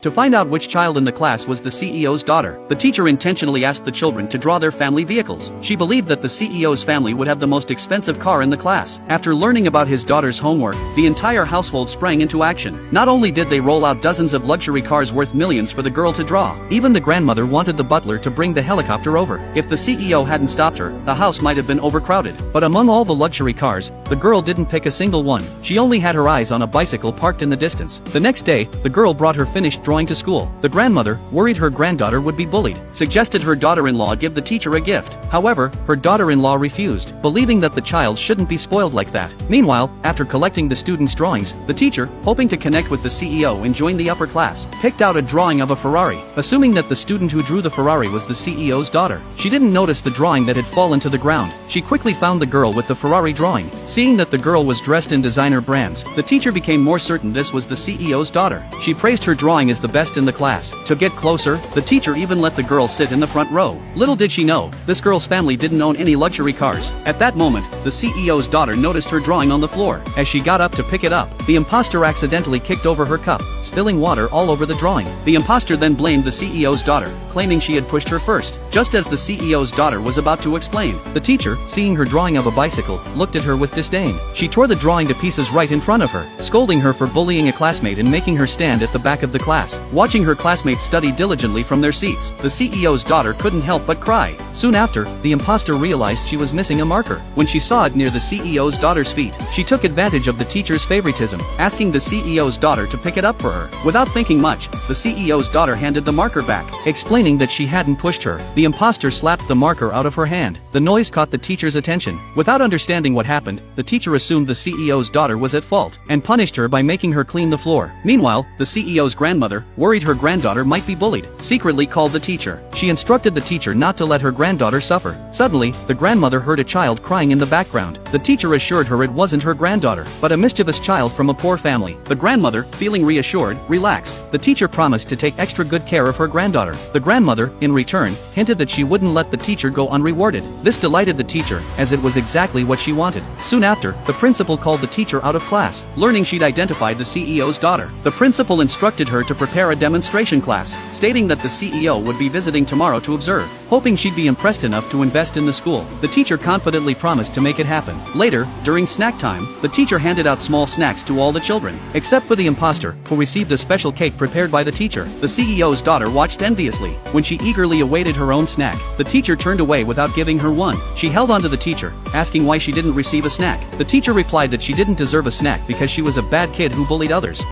To find out which child in the class was the CEO's daughter, the teacher intentionally asked the children to draw their family vehicles. She believed that the CEO's family would have the most expensive car in the class. After learning about his daughter's homework, the entire household sprang into action. Not only did they roll out dozens of luxury cars worth millions for the girl to draw, even the grandmother wanted the butler to bring the helicopter over. If the CEO hadn't stopped her, the house might have been overcrowded. But among all the luxury cars, the girl didn't pick a single one. She only had her eyes on a bicycle parked in the distance. The next day, the girl brought her finished drawing to school. The grandmother, worried her granddaughter would be bullied, suggested her daughter-in-law give the teacher a gift. However, her daughter-in-law refused, believing that the child shouldn't be spoiled like that. Meanwhile, after collecting the students' drawings, the teacher, hoping to connect with the CEO and join the upper class, picked out a drawing of a Ferrari, assuming that the student who drew the Ferrari was the CEO's daughter. She didn't notice the drawing that had fallen to the ground. She quickly found the girl with the Ferrari drawing. Seeing that the girl was dressed in designer brands, the teacher became more certain this was the CEO's daughter. She praised her drawing as the best in the class. To get closer, the teacher even let the girl sit in the front row. Little did she know, this girl's family didn't own any luxury cars. At that moment, the CEO's daughter noticed her drawing on the floor. As she got up to pick it up, the imposter accidentally kicked over her cup, spilling water all over the drawing. The imposter then blamed the CEO's daughter, claiming she had pushed her first. Just as the CEO's daughter was about to explain, the teacher, seeing her drawing of a bicycle, looked at her with disdain. She tore the drawing to pieces right in front of her, scolding her for bullying a classmate and making her stand at the back of the class. Watching her classmates study diligently from their seats, the CEO's daughter couldn't help but cry. Soon after, the imposter realized she was missing a marker. When she saw it near the CEO's daughter's feet, she took advantage of the teacher's favoritism, asking the CEO's daughter to pick it up for her. Without thinking much, the CEO's daughter handed the marker back, explaining that she hadn't pushed her. The imposter slapped the marker out of her hand. The noise caught the teacher's attention. Without understanding what happened, the teacher assumed the CEO's daughter was at fault, and punished her by making her clean the floor. Meanwhile, the CEO's grandmother, worried her granddaughter might be bullied, secretly called the teacher. She instructed the teacher not to let her granddaughter suffer. Suddenly, the grandmother heard a child crying in the background. The teacher assured her it wasn't her granddaughter, but a mischievous child from a poor family. The grandmother, feeling reassured, relaxed. The teacher promised to take extra good care of her granddaughter. The grandmother, in return, hinted that she wouldn't let the teacher go unrewarded. This delighted the teacher, as it was exactly what she wanted. Soon after, the principal called the teacher out of class, learning she'd identified the CEO's daughter. The principal instructed her to prepare a demonstration class, stating that the CEO would be visiting tomorrow to observe. Hoping she'd be impressed enough to invest in the school, the teacher confidently promised to make it happen. Later, during snack time, the teacher handed out small snacks to all the children, except for the imposter, who received a special cake prepared by the teacher. The CEO's daughter watched enviously. When she eagerly awaited her own snack, the teacher turned away without giving her one. She held onto the teacher, asking why she didn't receive a snack. The teacher replied that she didn't deserve a snack because she was a bad kid who bullied others.